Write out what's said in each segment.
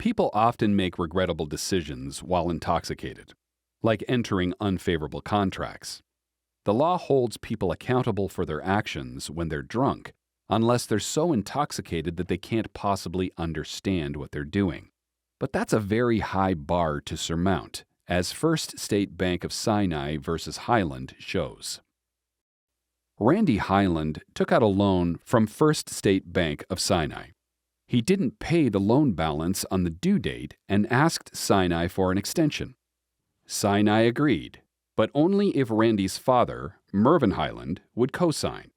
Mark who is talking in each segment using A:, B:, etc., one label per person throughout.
A: People often make regrettable decisions while intoxicated, like entering unfavorable contracts. The law holds people accountable for their actions when they're drunk, unless they're so intoxicated that they can't possibly understand what they're doing. But that's a very high bar to surmount, as First State Bank of Sinai versus Hyland shows. Randy Hyland took out a loan from First State Bank of Sinai. He didn't pay the loan balance on the due date and asked Sinai for an extension. Sinai agreed, but only if Randy's father, Mervin Hyland, would cosign.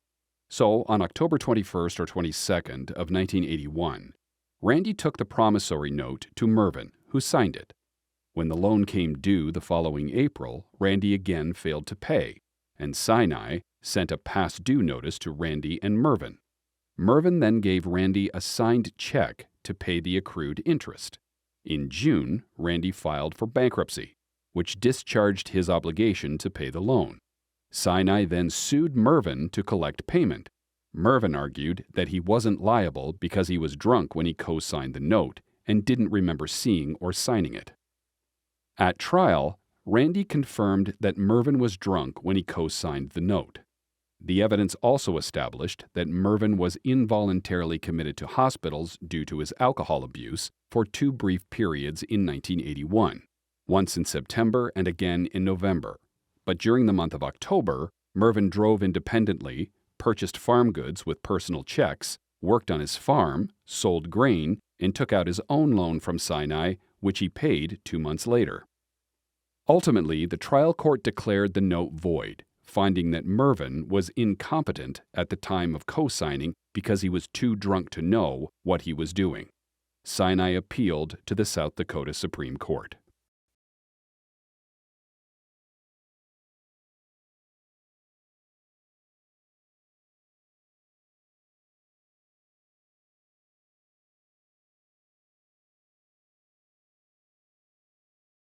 A: So, on October 21st or 22nd of 1981, Randy took the promissory note to Mervin, who signed it. When the loan came due the following April, Randy again failed to pay, and Sinai sent a past due notice to Randy and Mervin. Mervin then gave Randy a signed check to pay the accrued interest. In June, Randy filed for bankruptcy, which discharged his obligation to pay the loan. Sinai then sued Mervin to collect payment. Mervin argued that he wasn't liable because he was drunk when he co-signed the note and didn't remember seeing or signing it. At trial, Randy confirmed that Mervin was drunk when he co-signed the note. The evidence also established that Mervin was involuntarily committed to hospitals due to his alcohol abuse for 2 brief periods in 1981, once in September and again in November. But during the month of October, Mervin drove independently, purchased farm goods with personal checks, worked on his farm, sold grain, and took out his own loan from Sinai, which he paid 2 months later. Ultimately, the trial court declared the note void, finding that Mervin was incompetent at the time of co-signing because he was too drunk to know what he was doing. Sinai appealed to the South Dakota Supreme Court.